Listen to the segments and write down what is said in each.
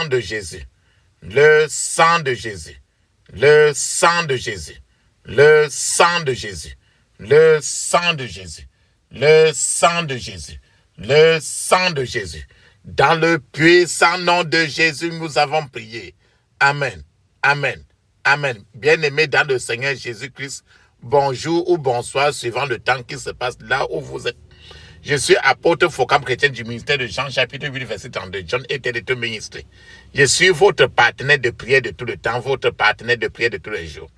de Jésus. Le sang de Jésus. Le sang de Jésus. Le sang de Jésus. Le sang de Jésus. Le sang de Jésus. Le sang de Jésus. Dans le puissant nom de Jésus, nous avons prié. Amen. Amen. Amen. Bien-aimés dans le Seigneur Jésus-Christ, bonjour ou bonsoir, suivant le temps qui se passe là où vous êtes. Je suis apôtre Focam chrétien du ministère de Jean, chapitre 8, verset 32. John était de tout ministre. Je suis votre partenaire de prière de tout le temps, votre partenaire de prière de tous les jours.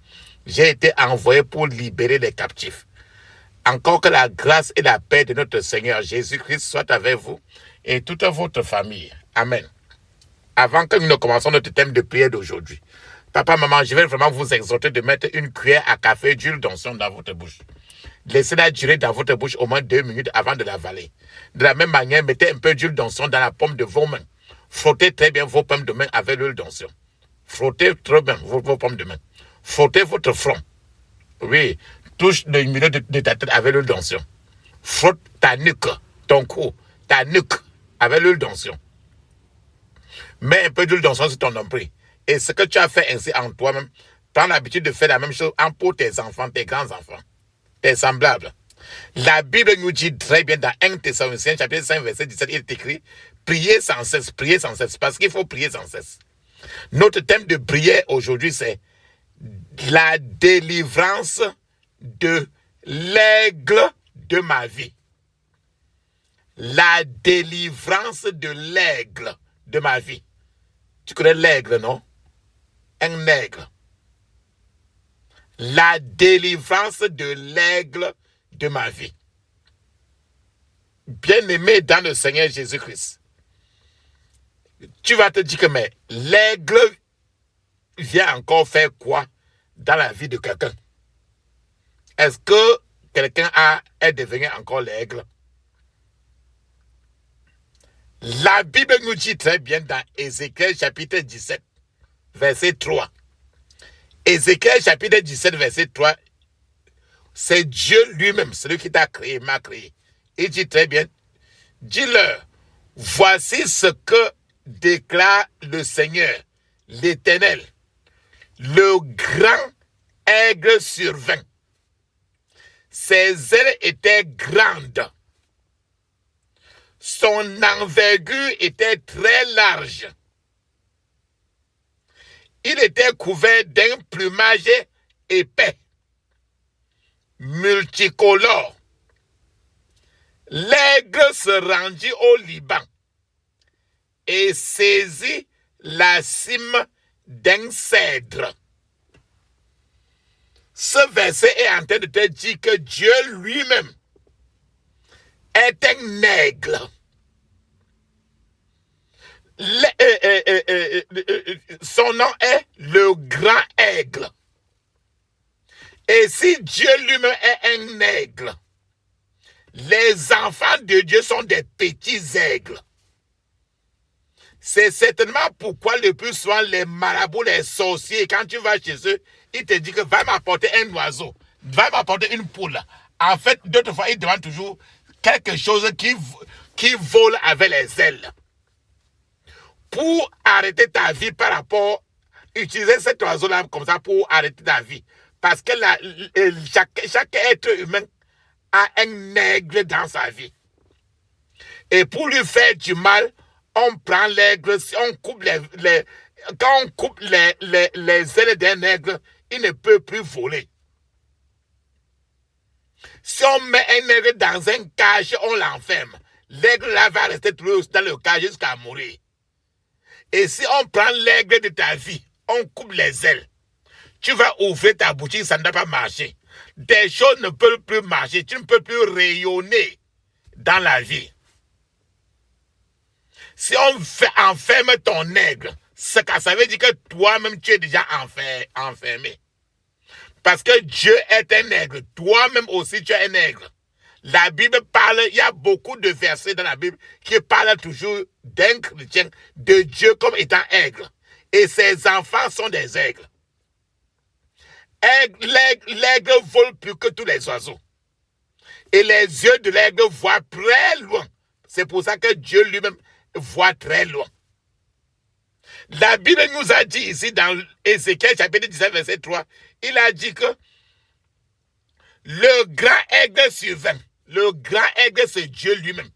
J'ai été envoyé pour libérer les captifs. Encore que la grâce et la paix de notre Seigneur Jésus-Christ soient avec vous et toute votre famille. Amen. Avant que nous ne commencions notre thème de prière d'aujourd'hui, papa, maman, je vais vraiment vous exhorter de mettre une cuillère à café d'huile d'onction dans votre bouche. Laissez-la durer dans votre bouche au moins 2 minutes avant de l'avaler. De la même manière, mettez un peu d'huile d'onction dans la paume de vos mains. Frottez très bien vos paumes de main avec l'huile d'onction. Frottez très bien vos paumes de main. Frottez votre front. Oui, touche le milieu de ta tête avec l'huile d'onction. Frotte ta nuque, ton cou, ta nuque avec l'huile d'onction. Mets un peu d'huile d'onction sur ton nombril. Et ce que tu as fait ainsi en toi-même, prends l'habitude de faire la même chose pour tes enfants, tes grands-enfants, tes semblables. La Bible nous dit très bien dans 1 Thessaloniciens chapitre 5 verset 17, il est écrit « Priez sans cesse, parce qu'il faut prier sans cesse. » Notre thème de prière aujourd'hui, c'est la délivrance de l'aigle de ma vie. La délivrance de l'aigle de ma vie. Tu connais l'aigle, non? Un aigle. La délivrance de l'aigle de ma vie. Bien-aimé dans le Seigneur Jésus-Christ, tu vas te dire que mais l'aigle vient encore faire quoi dans la vie de quelqu'un? Est-ce que quelqu'un est devenu encore l'aigle? La Bible nous dit très bien dans Ézéchiel chapitre 17, verset 3. Ézéchiel chapitre 17, verset 3, c'est Dieu lui-même, celui qui t'a créé, m'a créé. Il dit très bien, dis-leur, voici ce que déclare le Seigneur, l'Éternel. Le grand aigle survint. Ses ailes étaient grandes. Son envergure était très large. Il était couvert d'un plumage épais, multicolore. L'aigle se rendit au Liban et saisit la cime d'un cèdre. Ce verset est en train de te dire que Dieu lui-même est un aigle. Son nom est le grand aigle. Et si Dieu lui-même est un aigle, les enfants de Dieu sont des petits aigles. C'est certainement pourquoi le plus souvent les marabouts, les sorciers, quand tu vas chez eux, ils te disent que va m'apporter un oiseau, va m'apporter une poule. En fait, d'autres fois, ils demandent toujours quelque chose qui vole avec les ailes. Pour arrêter ta vie par rapport, utiliser cet oiseau-là comme ça pour arrêter ta vie. Parce que chaque être humain a un aigle dans sa vie. Et pour lui faire du mal, on prend l'aigle, on coupe quand on coupe les ailes d'un aigle, il ne peut plus voler. Si on met un aigle dans un cage, on l'enferme. L'aigle là va rester toujours dans le cage jusqu'à mourir. Et si on prend l'aigle de ta vie, on coupe les ailes, tu vas ouvrir ta boutique, ça ne va pas marcher. Des choses ne peuvent plus marcher, tu ne peux plus rayonner dans la vie. Si on enferme ton aigle, ça veut dire que toi-même tu es déjà enfermé. Parce que Dieu est un aigle, toi-même aussi tu es un aigle. La Bible parle, il y a beaucoup de versets dans la Bible qui parlent toujours d'un chrétien, de Dieu comme étant aigle. Et ses enfants sont des aigles. L'aigle vole plus que tous les oiseaux. Et les yeux de l'aigle voient très loin. C'est pour ça que Dieu lui-même voit très loin. La Bible nous a dit ici dans Ézéchiel chapitre 17 verset 3, il a dit que le grand aigle survint. Le grand aigle, c'est Dieu lui-même.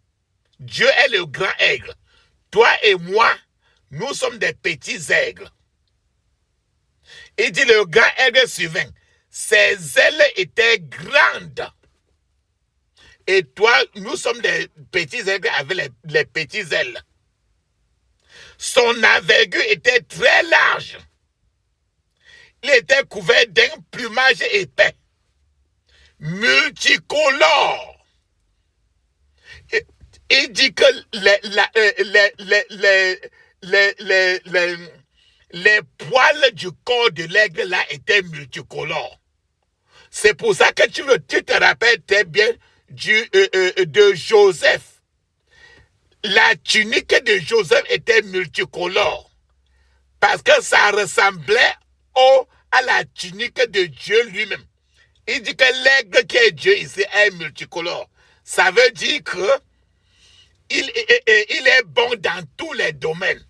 Dieu est le grand aigle. Toi et moi, nous sommes des petits aigles. Il dit le grand aigle survint. Ses ailes étaient grandes. Et toi, nous sommes des petits aigles avec les petites ailes. Son envergure était très large. Il était couvert d'un plumage épais, multicolore. Il dit que les poils du corps de l'aigle là étaient multicolores. C'est pour ça que tu te rappelles très bien de Joseph. La tunique de Joseph était multicolore parce que ça ressemblait à la tunique de Dieu lui-même. Il dit que l'aigle qui est Dieu ici est multicolore. Ça veut dire que il est bon dans tous les domaines.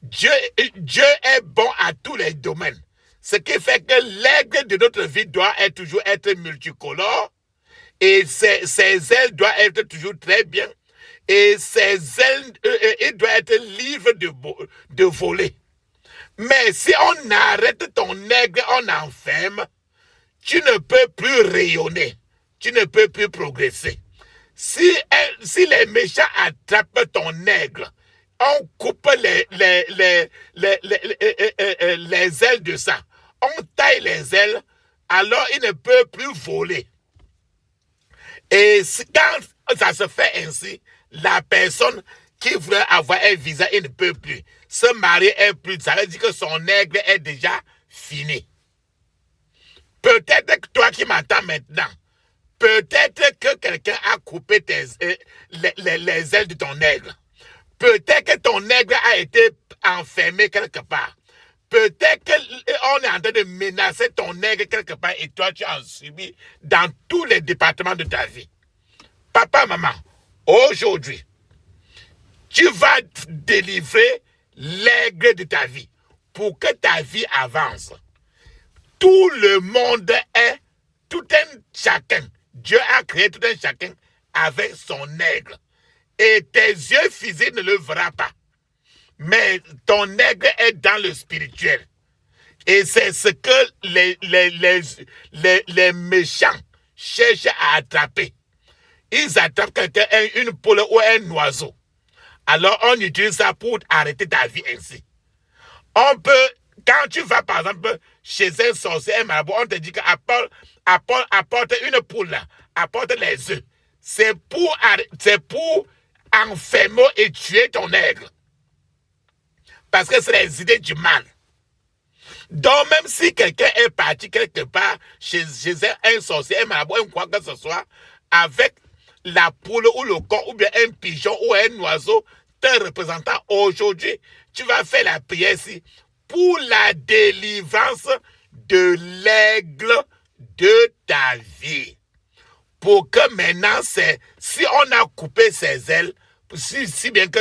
Dieu est bon à tous les domaines. Ce qui fait que l'aigle de notre vie doit toujours être multicolore et ses ailes doivent être toujours très bien. Et ses ailes, il doit être libre de voler. Mais si on arrête ton aigle, on enferme, tu ne peux plus rayonner. Tu ne peux plus progresser. Si les méchants attrapent ton aigle, on coupe les ailes de ça. On taille les ailes, alors il ne peut plus voler. Et quand ça se fait ainsi, la personne qui voudrait avoir un visa, il ne peut plus. Se marier est plus. Ça veut dire que son aigle est déjà fini. Peut-être que toi qui m'entends maintenant, peut-être que quelqu'un a coupé les ailes de ton aigle. Peut-être que ton aigle a été enfermé quelque part. Peut-être qu'on est en train de menacer ton aigle quelque part et toi tu as subi dans tous les départements de ta vie. Papa, maman, aujourd'hui, tu vas délivrer l'aigle de ta vie pour que ta vie avance. Tout le monde est, tout un chacun. Dieu a créé tout un chacun avec son aigle. Et tes yeux physiques ne le verront pas. Mais ton aigle est dans le spirituel. Et c'est ce que les méchants cherchent à attraper. Ils attrapent quelqu'un, une poule ou un oiseau. Alors on utilise ça pour arrêter ta vie ainsi. On peut, quand tu vas par exemple chez un sorcier, un marabout, on te dit apporte une poule là, apporte les œufs. C'est pour enfermer et tuer ton aigle. Parce que c'est les idées du mal. Donc même si quelqu'un est parti quelque part chez un sorcier, un marabout, quoi que ce soit, avec la poule ou le coq ou bien un pigeon ou un oiseau te représentant aujourd'hui, tu vas faire la prière ici pour la délivrance de l'aigle de ta vie. Pour que maintenant, si on a coupé ses ailes, si bien que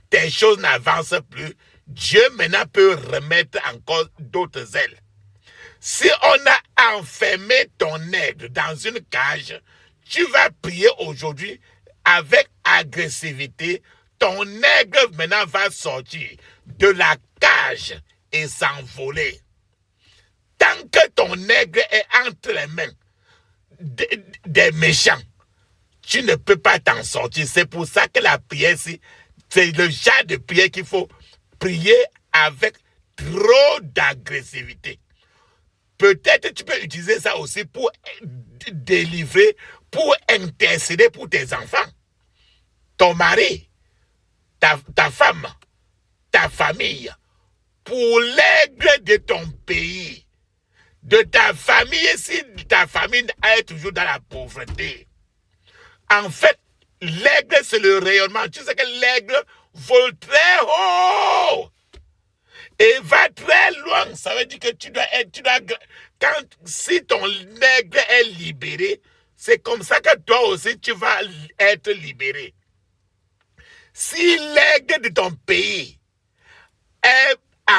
tes choses n'avancent plus, Dieu maintenant peut remettre encore d'autres ailes. Si on a enfermé ton aigle dans une cage, tu vas prier aujourd'hui avec agressivité. Ton aigle maintenant va sortir de la cage et s'envoler. Tant que ton aigle est entre les mains des méchants, tu ne peux pas t'en sortir. C'est pour ça que la prière, c'est le genre de prière qu'il faut prier avec trop d'agressivité. Peut-être tu peux utiliser ça aussi pour délivrer, pour intercéder pour tes enfants, ton mari, ta femme, ta famille, pour l'aigle de ton pays, de ta famille, si ta famille est toujours dans la pauvreté. En fait, l'aigle, c'est le rayonnement. Tu sais que l'aigle vole très haut et va très loin. Ça veut dire que si ton aigle est libéré, c'est comme ça que toi aussi tu vas être libéré. Si l'aigle de ton pays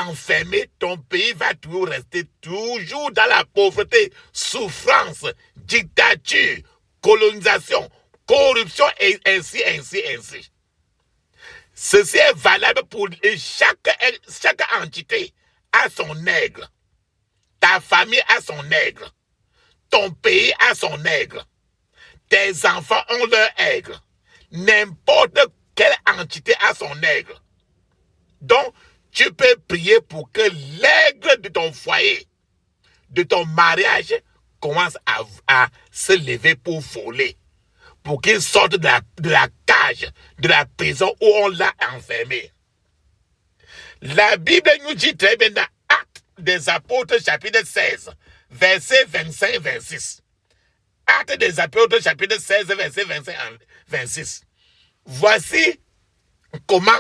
enfermé, ton pays va toujours rester toujours dans la pauvreté, souffrance, dictature, colonisation, corruption, et ainsi. Ceci est valable pour chaque entité a son aigle. Ta famille a son aigle. Ton pays a son aigle. Tes enfants ont leur aigle. N'importe quelle entité a son aigle. Donc, tu peux prier pour que l'aigle de ton foyer, de ton mariage, commence à se lever pour voler. Pour qu'il sorte de la cage, de la prison où on l'a enfermé. La Bible nous dit très bien dans Actes des Apôtres chapitre 16, verset 25-26. Actes des Apôtres chapitre 16, verset 25-26. Voici comment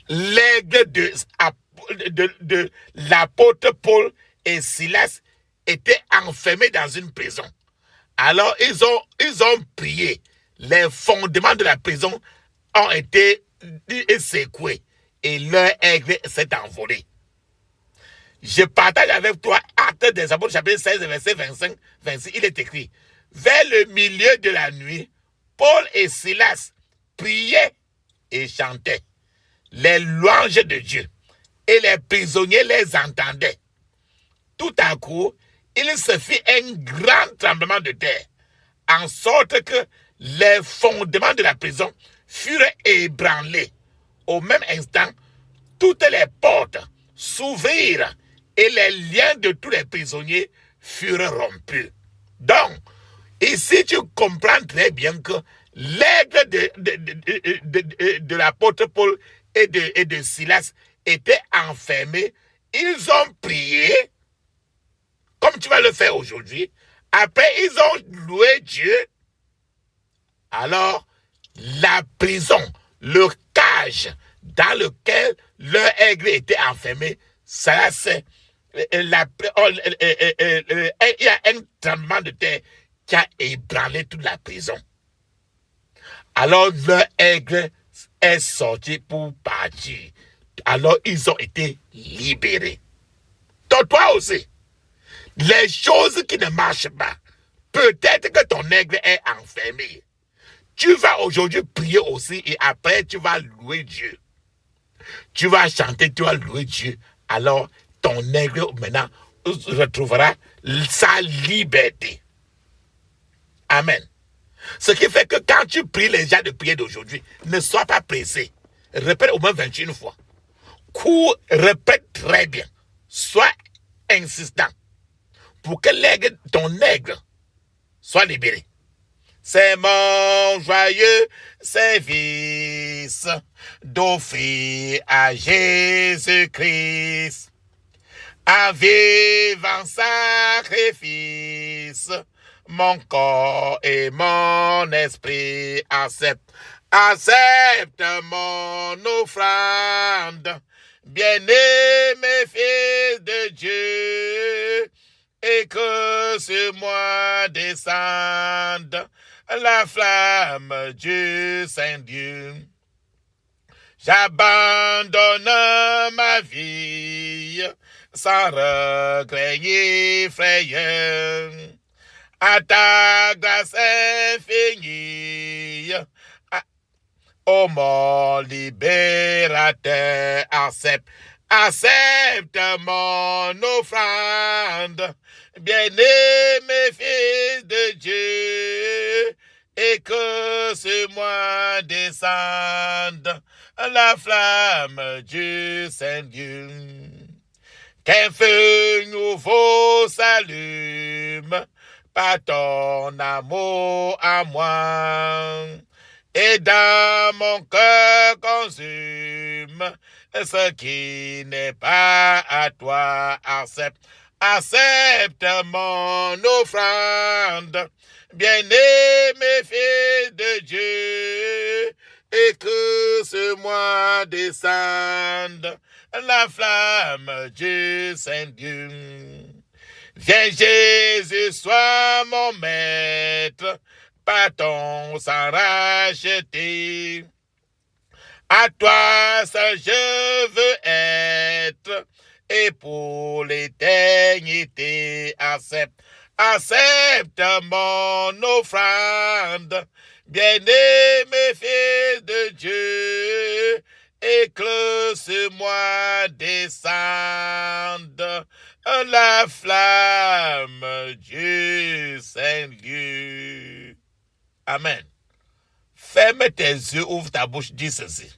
l'aigle de l'apôtre Paul et Silas étaient enfermés dans une prison. Alors ils ont prié. Les fondements de la prison ont été secoués et leur aigle s'est envolé. Je partage avec toi Actes des Apôtres chapitre 16 verset 25-26. Il est écrit: vers le milieu de la nuit, Paul et Silas priaient et chantaient les louanges de Dieu, et les prisonniers les entendaient. Tout à coup, il se fit un grand tremblement de terre, en sorte que les fondements de la prison furent ébranlés. Au même instant, toutes les portes s'ouvrirent et les liens de tous les prisonniers furent rompus. Donc, ici tu comprends très bien que l'aigle de l'apôtre Paul et de Silas étaient enfermés. Ils ont prié, comme tu vas le faire aujourd'hui. Après, ils ont loué Dieu. Alors, la prison, le cage dans lequel leur aigle était enfermé, ça c'est il y a un tremblement de terre qui a ébranlé toute la prison. Alors, leur aigle est sorti pour partir. Alors, ils ont été libérés. Donc, toi aussi, les choses qui ne marchent pas, peut-être que ton aigle est enfermé. Tu vas aujourd'hui prier aussi et après tu vas louer Dieu. Tu vas chanter, tu vas louer Dieu. Alors ton aigle maintenant retrouvera sa liberté. Amen. Ce qui fait que quand tu pries les gens de prière d'aujourd'hui, ne sois pas pressé. Répète au moins 21 fois. Répète très bien. Sois insistant pour que ton aigle soit libéré. C'est mon joyeux service d'offrir à Jésus-Christ un vivant sacrifice. Mon corps et mon esprit acceptent mon offrande. Bien-aimé fils de Dieu, et que sur moi descende la flamme du Saint-Dieu. J'abandonne ma vie sans regret ni frayeur à ta grâce infinie. Ô mon libérateur, accepte mon offrande. Bien-aimé fils de Dieu, et que sur moi descende la flamme du Saint-Dieu. Qu'un feu nouveau s'allume par ton amour à moi, et dans mon cœur consume ce qui n'est pas à toi. Accepte mon offrande, bien-aimé fils de Dieu, et que sur moi descende la flamme du Saint-Dieu. Viens Jésus, sois mon maître, par ton sang racheté. À toi seul je veux être, et pour l'éternité. Accepte mon offrande, bien-aimé fils de Dieu, et que sur moi descende la flamme du Saint-Dieu. Amen. Ferme tes yeux, ouvre ta bouche, dis ceci.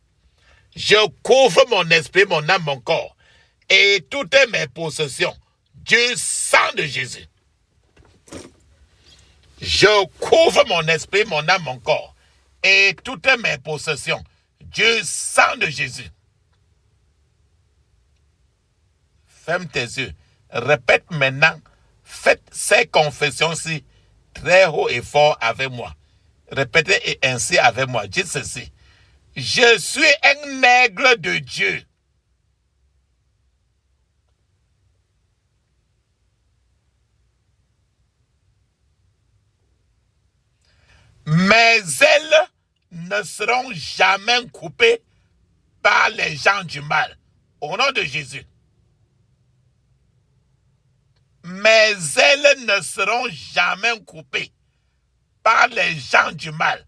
Je couvre mon esprit, mon âme, mon corps et toutes mes possessions du sang de Jésus. Je couvre mon esprit, mon âme, mon corps et toutes mes possessions du sang de Jésus. Ferme tes yeux. Répète maintenant. Faites ces confessions-ci très haut et fort avec moi. Répétez ainsi avec moi. Dites ceci. Je suis un aigle de Dieu. Mes ailes ne seront jamais coupées par les gens du mal. Au nom de Jésus. Mes ailes ne seront jamais coupées par les gens du mal.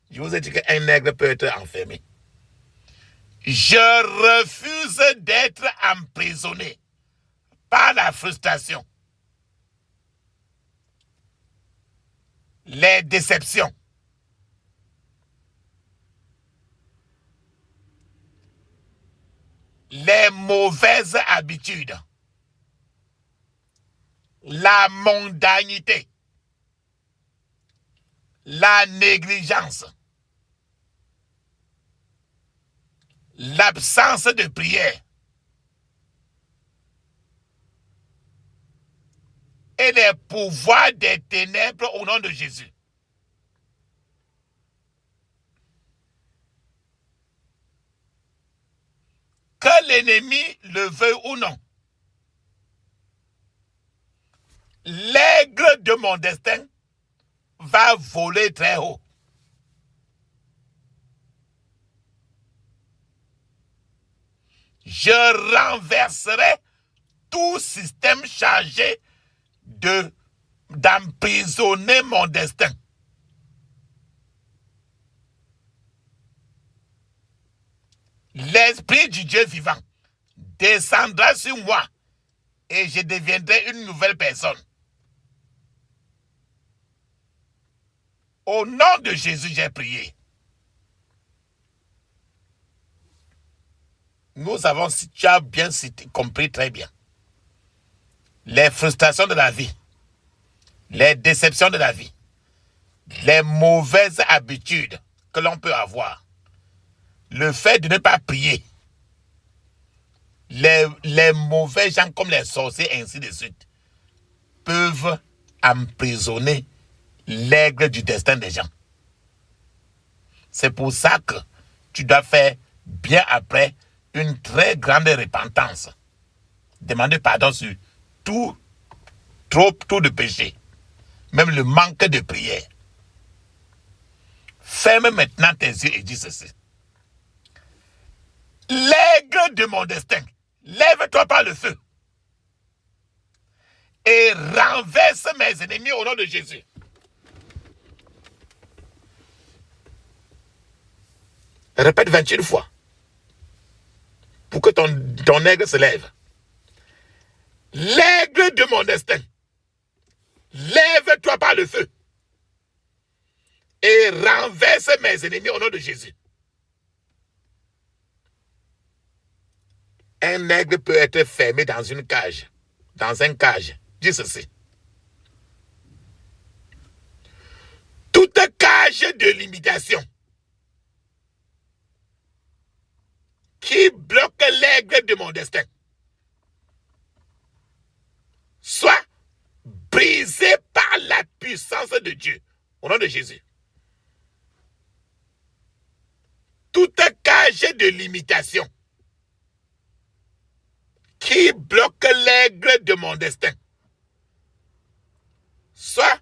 Je vous ai dit qu'un aigle peut être enfermé. Je refuse d'être emprisonné par la frustration, les déceptions, les mauvaises habitudes, la mondanité, la négligence, l'absence de prière et les pouvoirs des ténèbres au nom de Jésus. Que l'ennemi le veuille ou non, l'aigle de mon destin va voler très haut. Je renverserai tout système chargé d'emprisonner mon destin. L'Esprit du Dieu vivant descendra sur moi et je deviendrai une nouvelle personne. Au nom de Jésus, j'ai prié. Nous avons, si tu as bien compris très bien, les frustrations de la vie, les déceptions de la vie, les mauvaises habitudes que l'on peut avoir, le fait de ne pas prier, les mauvais gens comme les sorciers, ainsi de suite, peuvent emprisonner l'aigle du destin des gens. C'est pour ça que tu dois faire bien après une très grande repentance. Demander pardon sur tout de péché, même le manque de prière. Ferme maintenant tes yeux et dis ceci. L'aigle de mon destin, lève-toi par le feu et renverse mes ennemis au nom de Jésus. Répète 21 fois pour que ton aigle se lève. L'aigle de mon destin, lève-toi par le feu et renverse mes ennemis au nom de Jésus. Un aigle peut être fermé dans une cage, dans un cage. Dis ceci. Toute cage de limitation qui bloque l'aigle de mon destin soit brisée par la puissance de Dieu, au nom de Jésus. Toute cage de limitation qui bloque l'aigle de mon destin soit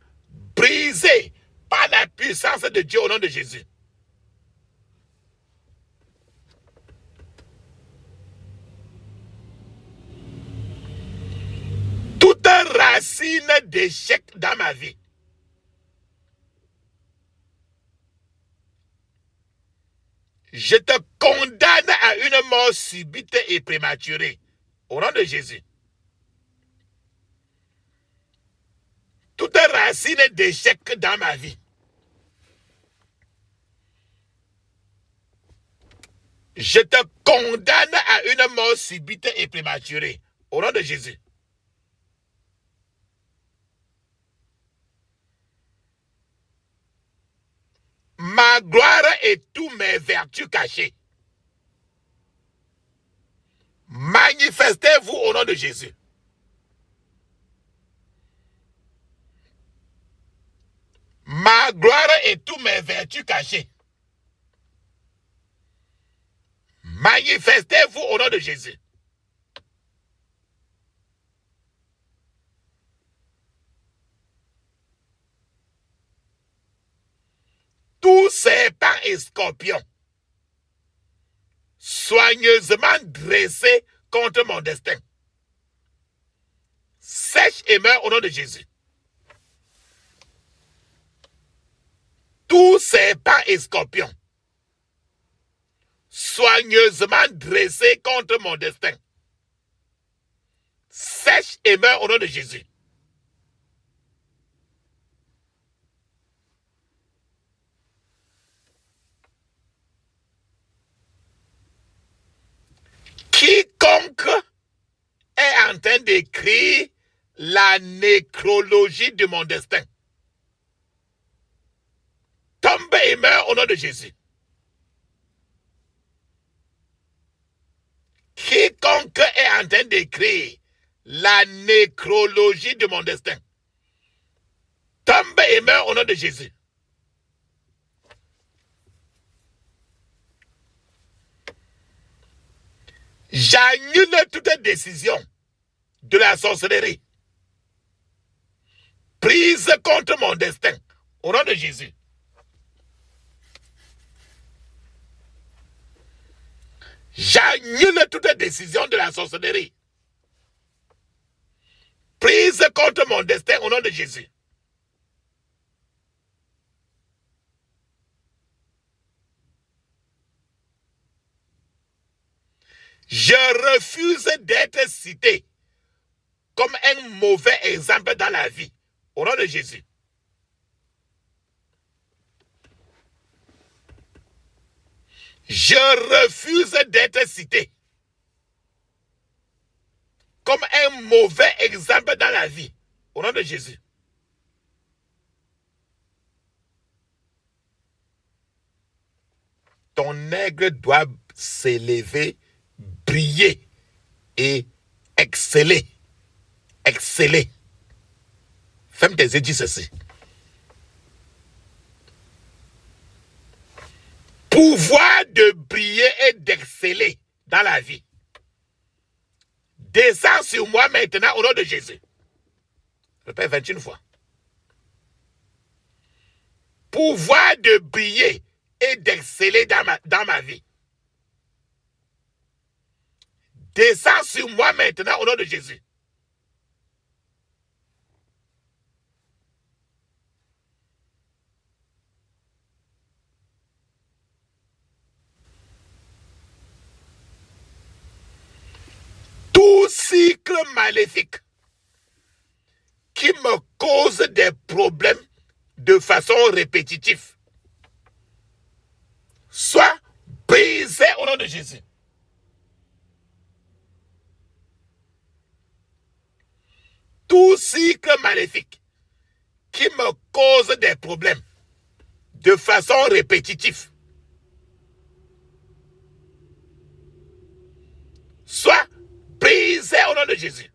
brisée par la puissance de Dieu au nom de Jésus. racine d'échec dans ma vie. Je te condamne à une mort subite et prématurée. Au nom de Jésus. Toute racine d'échec dans ma vie. Je te condamne à une mort subite et prématurée. Au nom de Jésus. Ma gloire et tous mes vertus cachées. Manifestez-vous au nom de Jésus. Ma gloire et tous mes vertus cachées. Manifestez-vous au nom de Jésus. Tous serpents et scorpions soigneusement dressés contre mon destin. Sèche et meurt au nom de Jésus. Tous serpents et scorpions soigneusement dressés contre mon destin. Sèche et meurt au nom de Jésus. Quiconque est en train d'écrire la nécrologie de mon destin tombe et meurt au nom de Jésus. Quiconque est en train d'écrire la nécrologie de mon destin tombe et meurt au nom de Jésus. J'annule toute décision de la sorcellerie prise contre mon destin au nom de Jésus. J'annule toute décision de la sorcellerie prise contre mon destin au nom de Jésus. Je refuse d'être cité comme un mauvais exemple dans la vie. Au nom de Jésus. Je refuse d'être cité comme un mauvais exemple dans la vie. Au nom de Jésus. Ton aigle doit s'élever, briller et exceller. Exceller. Ferme tes yeux, dis ceci. Pouvoir de briller et d'exceller dans la vie. Descends sur moi maintenant au nom de Jésus. Répète 21 fois. Pouvoir de briller et d'exceller dans ma vie. Descends sur moi maintenant au nom de Jésus. Tout cycle maléfique qui me cause des problèmes de façon répétitive soit brisé au nom de Jésus. Tout cycle maléfique qui me cause des problèmes de façon répétitive soit brisé au nom de Jésus.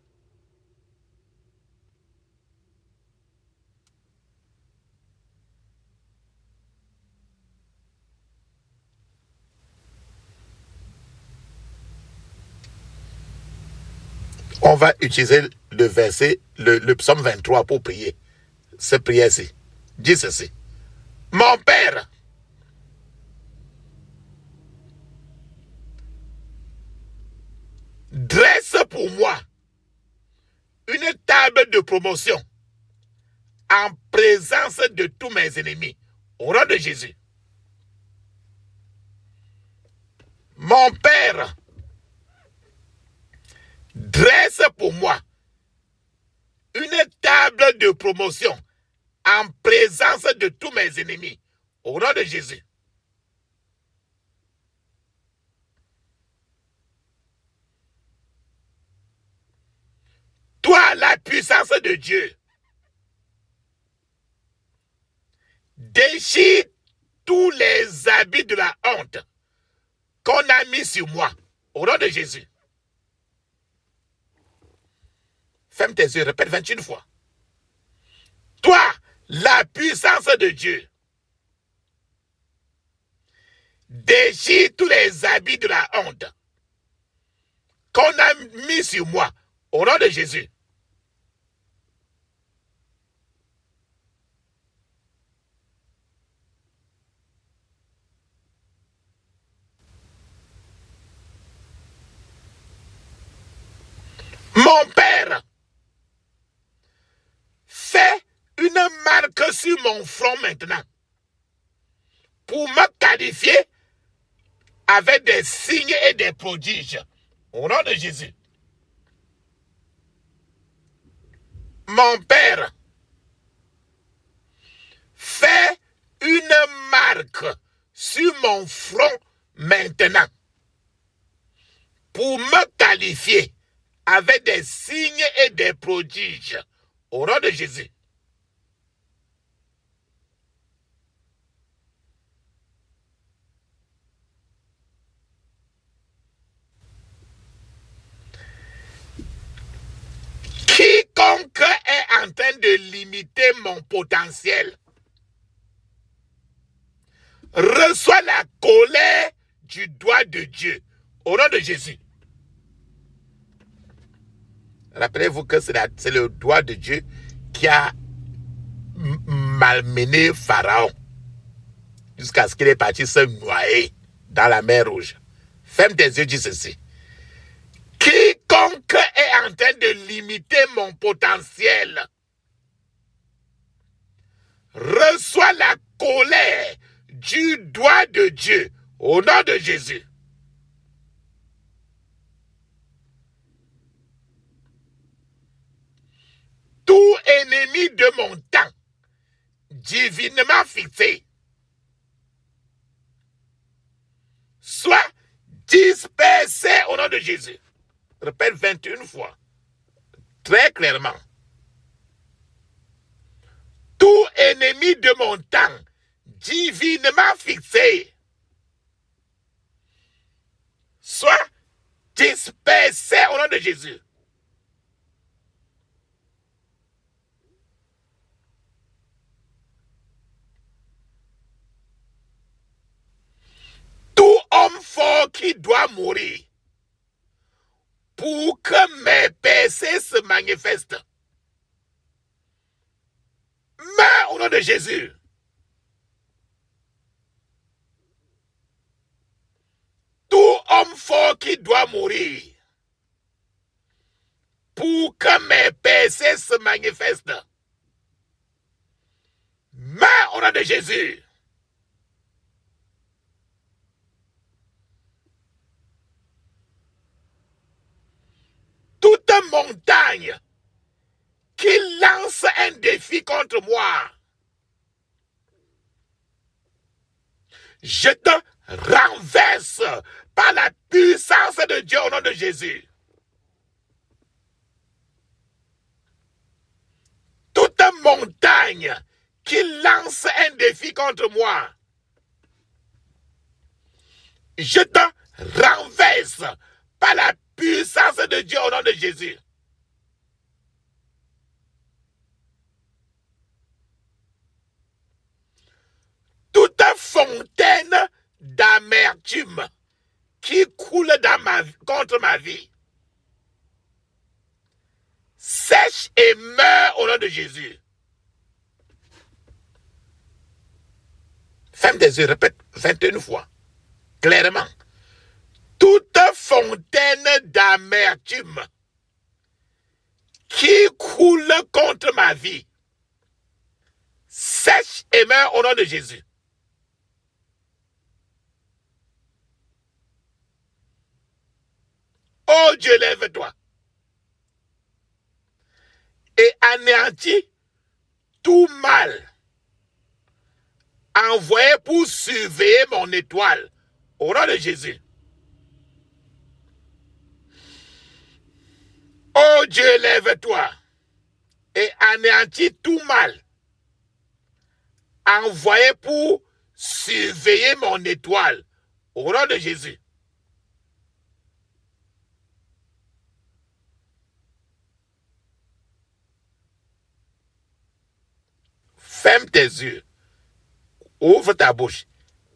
On va utiliser le verset, le psaume 23 pour prier. Cette prière-ci. Dis ceci. Mon Père, dresse pour moi une table table de promotion en présence de tous mes ennemis. Au nom de Jésus. Mon Père, dresse pour moi une table de promotion en présence de tous mes ennemis. Au nom de Jésus. Toi, la puissance de Dieu, déchire tous les habits de la honte qu'on a mis sur moi. Au nom de Jésus. Ferme tes yeux, répète 21 fois. Toi, la puissance de Dieu, déchire tous les habits de la honte qu'on a mis sur moi. Au nom de Jésus. Mon Père, fais une marque sur mon front maintenant pour me qualifier avec des signes et des prodiges. Au nom de Jésus. Mon Père, fais une marque sur mon front maintenant pour me qualifier avec des signes et des prodiges. Au nom de Jésus. Quiconque est en train de limiter mon potentiel reçoit la colère du doigt de Dieu. Au nom de Jésus. Rappelez-vous que c'est le doigt de Dieu qui a malmené Pharaon jusqu'à ce qu'il est parti se noyer dans la mer Rouge. Ferme tes yeux, dis ceci. Quiconque est en train de limiter mon potentiel reçoit la colère du doigt de Dieu au nom de Jésus. Tout ennemi de mon temps, divinement fixé, soit dispersé au nom de Jésus. Répète 21 fois, très clairement. Tout ennemi de mon temps, divinement fixé, soit dispersé au nom de Jésus. Tout homme fort qui doit mourir pour que mes péchés se manifestent. Meurs au nom de Jésus. Tout homme fort qui doit mourir pour que mes péchés se manifestent. Meurs au nom de Jésus. Toute montagne qui lance un défi contre moi, je te renverse par la puissance de Dieu au nom de Jésus. Toute montagne qui lance un défi contre moi, je te renverse par la puissance de Dieu au nom de Jésus. Toute fontaine d'amertume qui coule contre ma vie sèche et meurt au nom de Jésus. Ferme tes yeux, répète 21 fois, clairement. Toute fontaine d'amertume qui coule contre ma vie. Sèche et meurs au nom de Jésus. Oh Dieu, lève-toi et anéantis tout mal envoyé pour surveiller mon étoile au nom de Jésus. Oh Dieu, lève-toi et anéantis tout mal envoyé pour surveiller mon étoile au nom de Jésus. Ferme tes yeux. Ouvre ta bouche.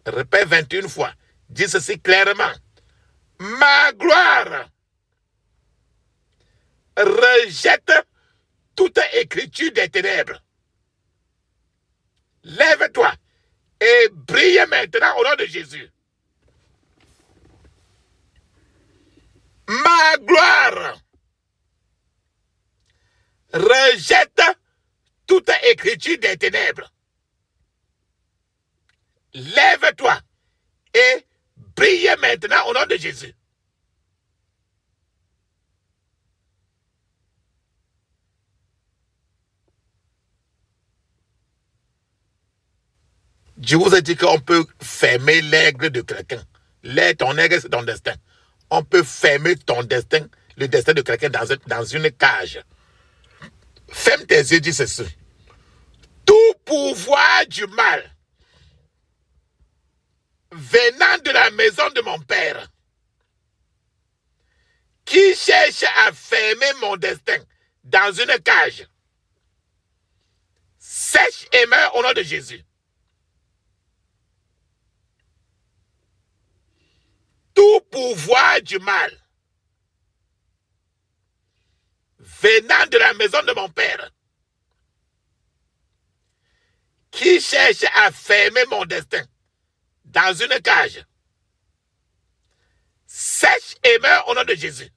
Répète 21 fois. Dis ceci clairement. Ma gloire rejette toute écriture des ténèbres. Lève-toi et brille maintenant au nom de Jésus. Ma gloire rejette toute écriture des ténèbres. Lève-toi et brille maintenant au nom de Jésus. Je vous ai dit qu'on peut fermer l'aigle de quelqu'un. Ton aigle, c'est ton destin. On peut fermer ton destin, le destin de quelqu'un dans une cage. Ferme tes yeux, dis ceci. Tout pouvoir du mal venant de la maison de mon père, qui cherche à fermer mon destin dans une cage, sèche et meurt au nom de Jésus. Tout pouvoir du mal venant de la maison de mon père, qui cherche à fermer mon destin dans une cage, sèche et meurt au nom de Jésus.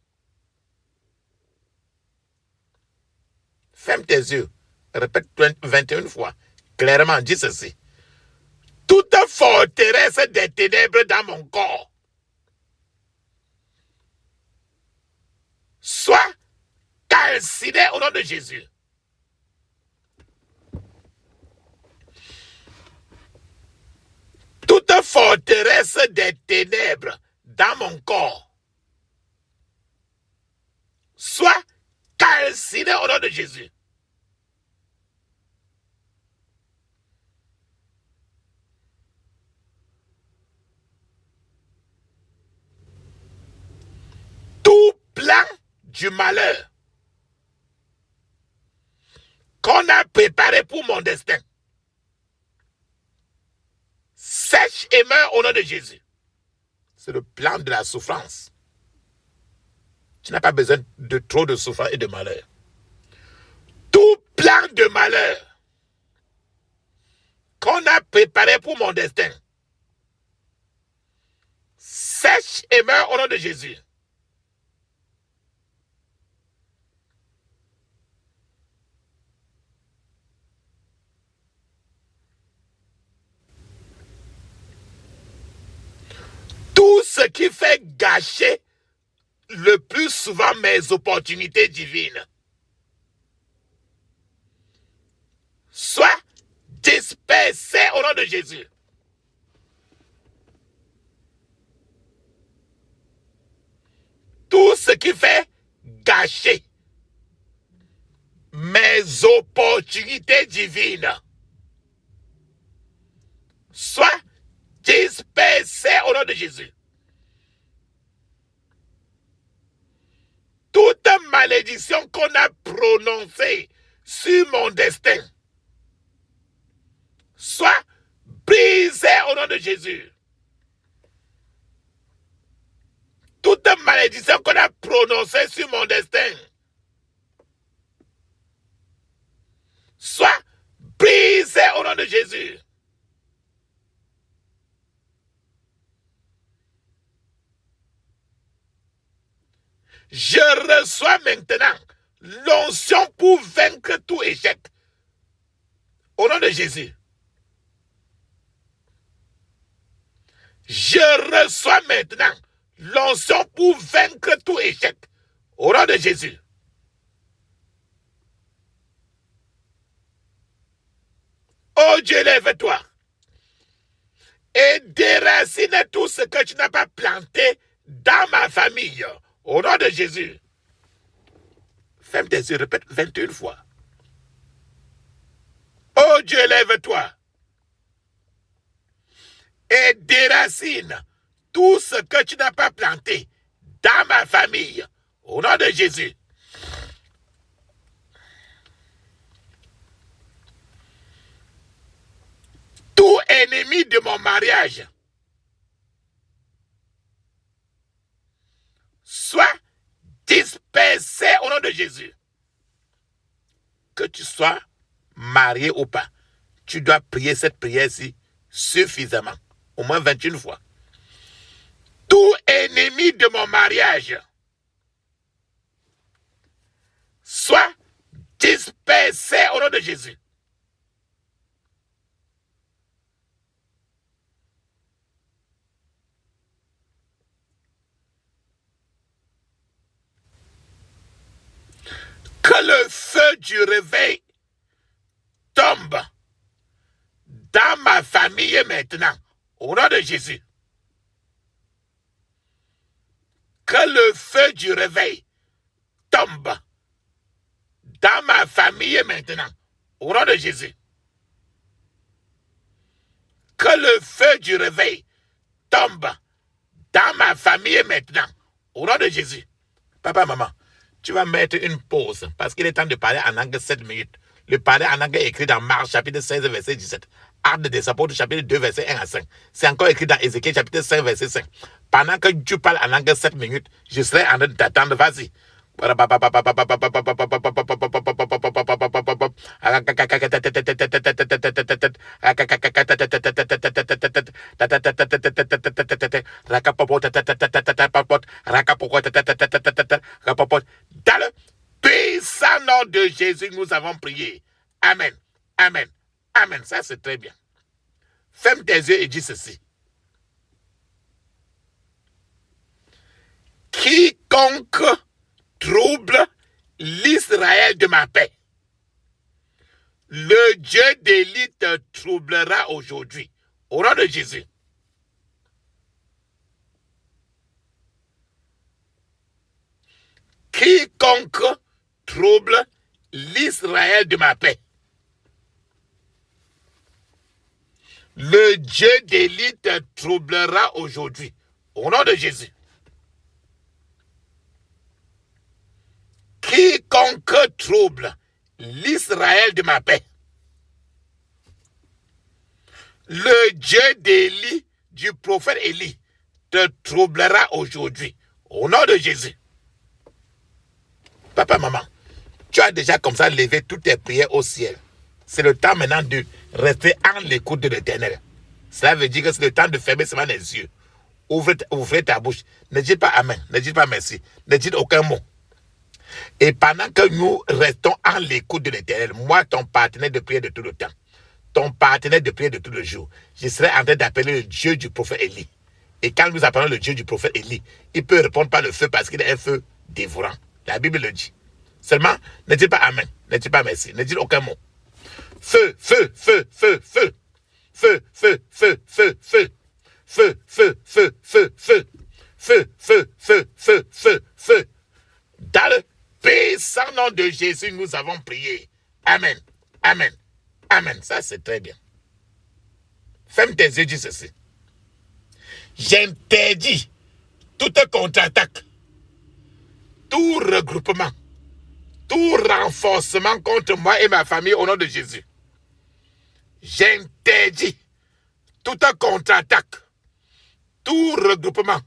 Ferme tes yeux. Répète 21 fois. Clairement, dis ceci. Toute forteresse des ténèbres dans mon corps soit calcinée au nom de Jésus. Toute forteresse des ténèbres dans mon corps soit calcinée au nom de Jésus. Tout plan du malheur qu'on a préparé pour mon destin sèche et meurt au nom de Jésus. C'est le plan de la souffrance. Tu n'as pas besoin de trop de souffrance et de malheur. Tout plan de malheur qu'on a préparé pour mon destin sèche et meurt au nom de Jésus. Tout ce qui fait gâcher le plus souvent mes opportunités divines soit dispersé au nom de Jésus. Tout ce qui fait gâcher mes opportunités divines soit dispersé au nom de Jésus. Toute malédiction qu'on a prononcée sur mon destin soit brisée au nom de Jésus. Toute malédiction qu'on a prononcée sur mon destin soit brisée au nom de Jésus. Je reçois maintenant l'onction pour vaincre tout échec. Au nom de Jésus. Je reçois maintenant l'onction pour vaincre tout échec. Au nom de Jésus. Oh Dieu, lève-toi. Et déracine tout ce que tu n'as pas planté dans ma famille. Au nom de Jésus. Ferme tes yeux, répète 21 fois. Oh Dieu, lève-toi. Et déracine tout ce que tu n'as pas planté dans ma famille. Au nom de Jésus. Tout ennemi de mon mariage soit dispersé au nom de Jésus. Que tu sois marié ou pas, tu dois prier cette prière-ci suffisamment, au moins 21 fois. Tout ennemi de mon mariage soit dispersé au nom de Jésus. Que le feu du réveil tombe dans ma famille maintenant, au nom de Jésus. Que le feu du réveil tombe dans ma famille maintenant, au nom de Jésus. Que le feu du réveil tombe dans ma famille maintenant, au nom de Jésus. Papa, maman, tu vas mettre une pause parce qu'il est temps de parler en anglais 7 minutes. Le parler en anglais est écrit dans Marc chapitre 16 verset 17. Actes des apôtres chapitre 2 verset 1 à 5. C'est encore écrit dans Ézéchiel chapitre 5 verset 5. Pendant que tu parles en anglais 7 minutes, je serai en train de t'attendre. Vas-y. Dans le puissant nom de Jésus, nous avons prié. Amen. Amen. Amen. Ça, c'est très bien. Ferme tes yeux et dis ceci. Quiconque trouble l'Israël de ma paix, le Dieu d'Élie te troublera aujourd'hui. Au nom de Jésus. Quiconque trouble l'Israël de ma paix, le Dieu d'Élie te troublera aujourd'hui. Au nom de Jésus. Quiconque trouble l'Israël de ma paix, le Dieu d'Élie, du prophète Élie, te troublera aujourd'hui. Au nom de Jésus. Papa, maman, tu as déjà comme ça levé toutes tes prières au ciel. C'est le temps maintenant de rester en l'écoute de l'Éternel. Cela veut dire que c'est le temps de fermer seulement les yeux. Ouvrez ta bouche. Ne dites pas amen, ne dites pas merci, ne dites aucun mot. Et pendant que nous restons en l'écoute de l'Éternel, moi, ton partenaire de prière de tout le temps, ton partenaire de prière de tout le jour, je serai en train d'appeler le Dieu du prophète Élie. Et quand nous appelons le Dieu du prophète Élie, il peut répondre par le feu parce qu'il est un feu dévorant. La Bible le dit. Seulement, ne dites pas amen, ne dites pas merci, ne dites aucun mot. Feu, feu, feu, feu, feu. Feu, feu, feu, feu, feu. Feu, feu, feu, feu, feu. Feu, feu, feu, feu, feu, feu. Dans le puissant nom de Jésus, nous avons prié. Amen. Amen. Amen. Ça, c'est très bien. Ferme tes yeux, dis ceci. J'interdis toute contre-attaque, tout regroupement, tout renforcement contre moi et ma famille au nom de Jésus. J'interdis toute contre-attaque, tout regroupement,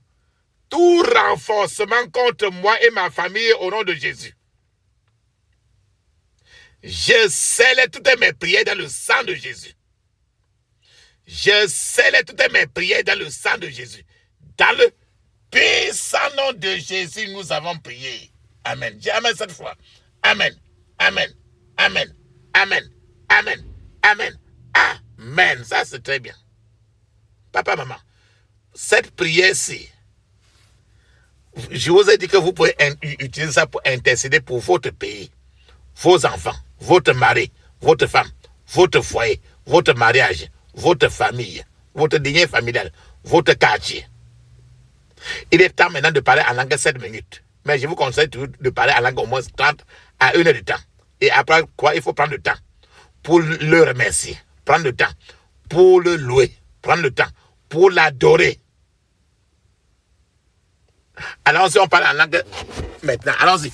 tout renforcement contre moi et ma famille au nom de Jésus. Je scelle toutes mes prières dans le sang de Jésus. Je scelle toutes mes prières dans le sang de Jésus. Dans le puissant nom de Jésus, nous avons prié. Amen. Dis amen cette fois. Amen. Amen. Amen. Amen. Amen. Amen. Amen. Ça, c'est très bien. Papa, maman, cette prière-ci, je vous ai dit que vous pouvez utiliser ça pour intercéder pour votre pays, vos enfants, votre mari, votre femme, votre foyer, votre mariage, votre famille, votre lignée familiale, votre quartier. Il est temps maintenant de parler en langue 7 minutes. Mais je vous conseille toujours de parler en langue au moins 30 à 1 heure de temps. Et après quoi, il faut prendre le temps pour le remercier, prendre le temps pour le louer, prendre le temps pour l'adorer. Allons-y, on parle en langue maintenant. Allons-y.